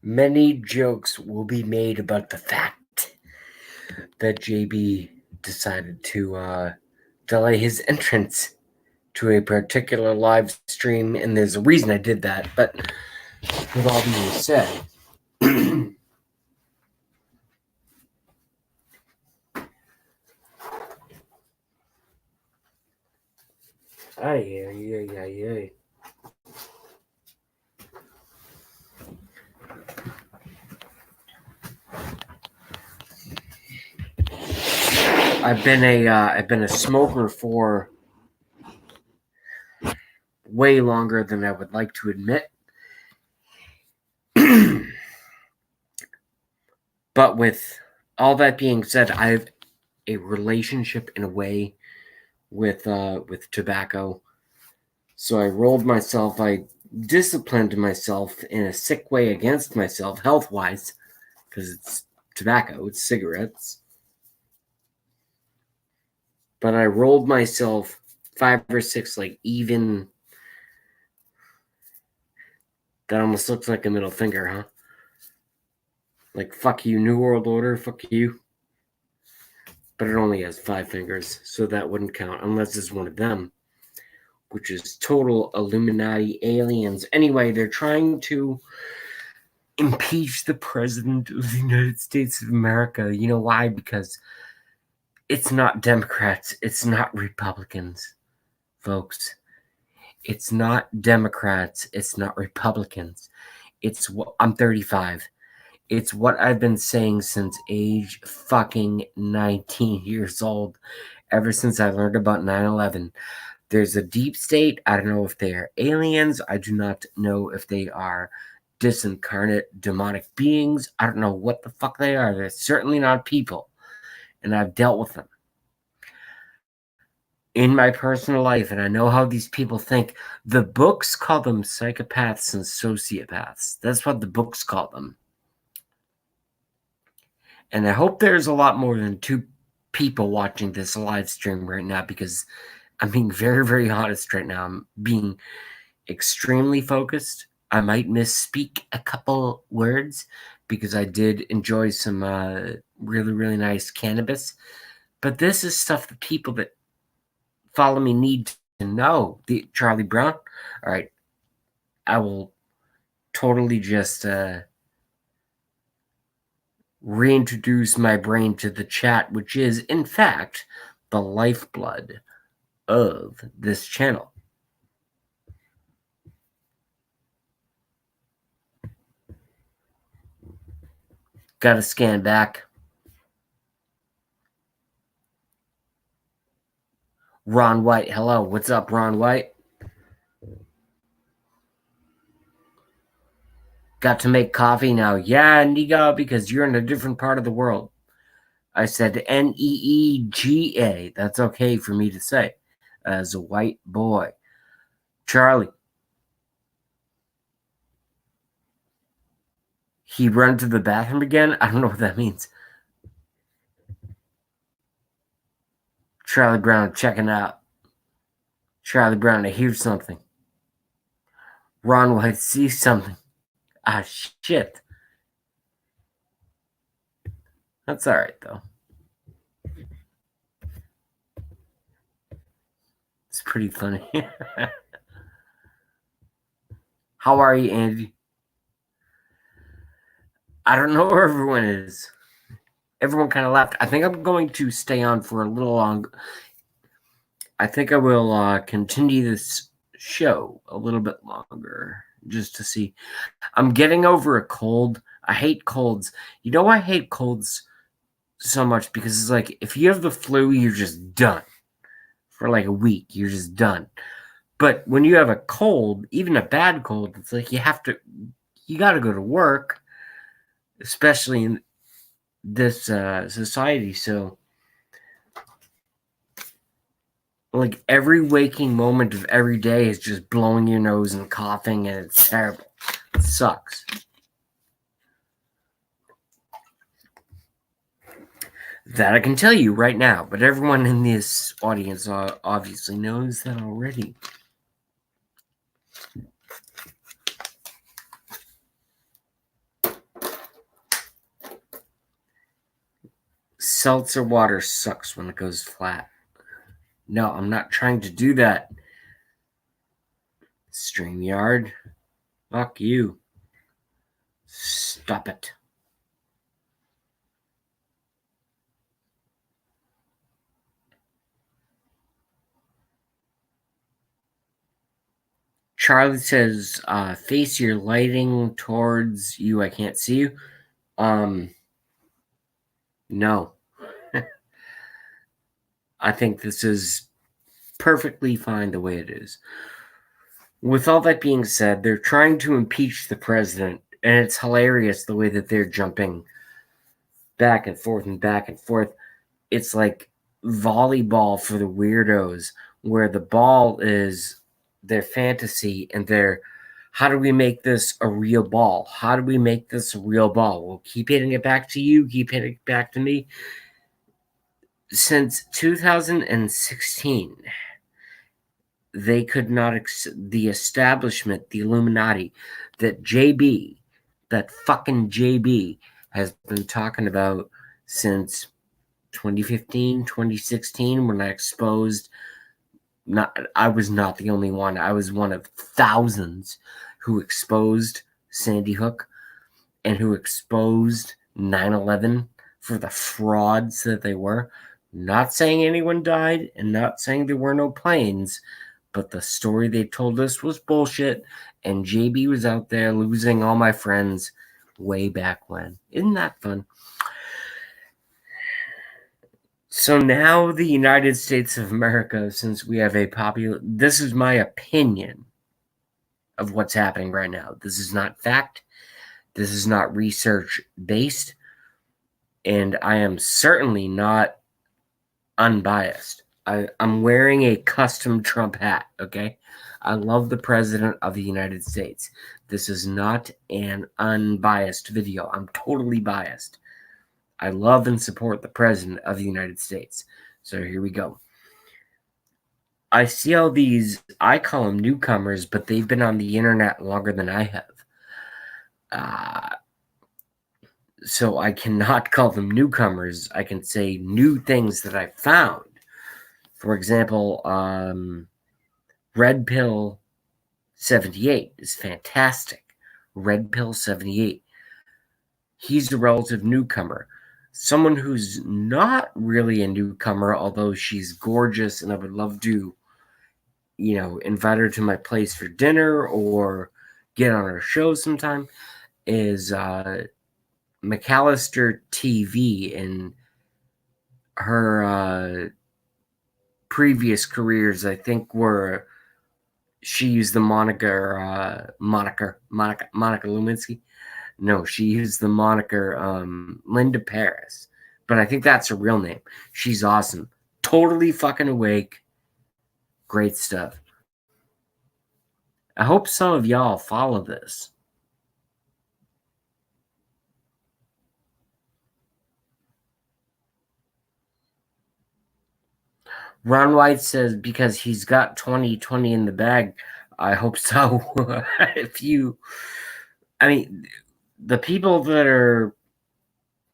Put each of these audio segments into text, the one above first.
Many jokes will be made about the fact that JB decided to delay his entrance to a particular live stream, and there's a reason I did that. But with all being said, ay. I've been a smoker for way longer than I would like to admit. But with all that being said, I have a relationship in a way with tobacco. So I rolled myself. I disciplined myself in a sick way against myself, health wise, because it's tobacco, it's cigarettes. But I rolled myself 5 or 6 like even. That almost looks like a middle finger, huh? Like, fuck you, New World Order, fuck you. But it only has 5 fingers, so that wouldn't count unless it's one of them, which is total Illuminati aliens. Anyway, they're trying to impeach the President of the United States of America. You know why? Because it's not Democrats, it's not Republicans, folks. It's not Democrats, it's not Republicans. I'm 35. It's what I've been saying since age fucking 19 years old, ever since I learned about 9/11. There's a deep state. I don't know if they are aliens. I do not know if they are disincarnate demonic beings. I don't know what the fuck they are. They're certainly not people, and I've dealt with them in my personal life, and I know how these people think. The books call them psychopaths and sociopaths. That's what the books call them. And I hope there's a lot more than 2 people watching this live stream right now, because I'm being very, very honest right now. I'm being extremely focused. I might misspeak a couple words because I did enjoy some really, really nice cannabis. But this is stuff that people that follow me need to know. Charlie Brown. All right. I will totally just reintroduce my brain to the chat, which is, in fact, the lifeblood of this channel. Gotta scan back. Ron White, hello. What's up, Ron White? Got to make coffee now. Yeah, Niga, because you're in a different part of the world. I said Neega. That's okay for me to say as a white boy. Charlie. He run to the bathroom again? I don't know what that means. Charlie Brown checking out. Charlie Brown, I hear something. Ron White sees something. Ah, shit. That's all right, though. It's pretty funny. How are you, Andy? I don't know where everyone is. Everyone kind of left. I think I'm going to stay on for a little longer. I think I will continue this show a little bit longer just to see. I'm getting over a cold. I hate colds. You know why I hate colds so much? Because it's like if you have the flu, you're just done. For like a week, you're just done. But when you have a cold, even a bad cold, it's like you got to go to work, especially in this society. So like every waking moment of every day is just blowing your nose and coughing, and it's terrible. It sucks. That I can tell you right now, but everyone in this audience obviously knows that already. seltzer water sucks when it goes flat. No, I'm not trying to do that. StreamYard. Fuck you. Stop it. Charlie says, face your lighting towards you. I can't see you. No. I think this is perfectly fine the way it is. With all that being said, they're trying to impeach the president, and it's hilarious the way that they're jumping back and forth and back and forth. It's like volleyball for the weirdos, where the ball is their fantasy and their how do we make this a real ball? How do we make this a real ball? We'll keep hitting it back to you, keep hitting it back to me. Since 2016, they could not, the establishment, the Illuminati, that JB, that fucking JB, has been talking about since 2015, 2016, when I exposed, I was not the only one. I was one of thousands who exposed Sandy Hook and who exposed 9/11 for the frauds that they were. Not saying anyone died and not saying there were no planes, but the story they told us was bullshit, and JB was out there losing all my friends way back when. Isn't that fun? So now the United States of America, since we have a popular, this is my opinion of what's happening right now. This is not fact. This is not research based. And I am certainly not unbiased. I'm wearing a custom Trump hat, okay? I love the President of the United States. This is not an unbiased video. I'm totally biased. I love and support the President of the United States. So here we go. I see all these, I call them newcomers, but they've been on the internet longer than I have. So I cannot call them newcomers. I can say new things that I found. For example, Red Pill 78 is fantastic. Red Pill 78. He's a relative newcomer. Someone who's not really a newcomer, although she's gorgeous and I would love to, invite her to my place for dinner or get on her show sometime, is McAllister TV. And her previous careers, I think, were she used the Monica Lewinsky. No, she used the moniker Linda Paris, but I think that's her real name. She's awesome, totally fucking awake, great stuff. I hope some of y'all follow this. Ron White says because he's got 2020 in the bag. I hope so. The people that are,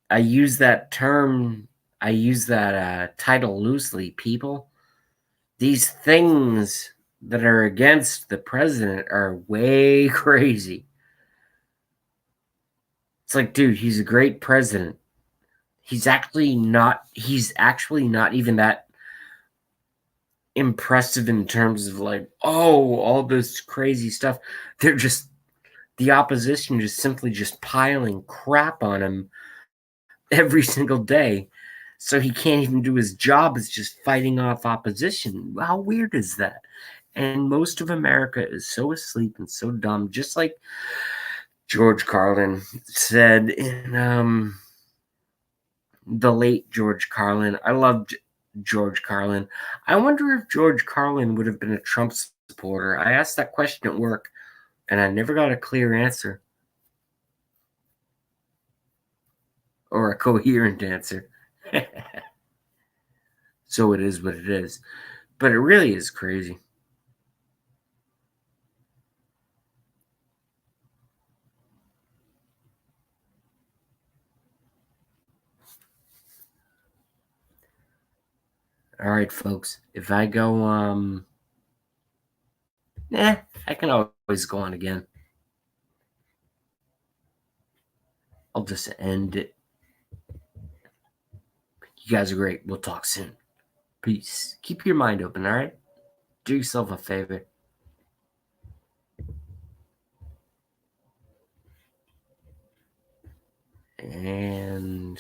I use that term, I use that title loosely, people. These things that are against the president are way crazy. It's like, dude, he's a great president. He's actually not even that impressive in terms of like, oh, all this crazy stuff. They're just, the opposition just simply just piling crap on him every single day. So he can't even do his job as just fighting off opposition. How weird is that? And most of America is so asleep and so dumb, just like George Carlin said in the late George Carlin. I loved George Carlin. I wonder if George Carlin would have been a Trump supporter. I asked that question at work, and I never got a clear answer or a coherent answer. So it is what it is. But it really is crazy. All right, folks. If I go, I can always go on again. I'll just end it. You guys are great. We'll talk soon. Peace. Keep your mind open, all right? Do yourself a favor. And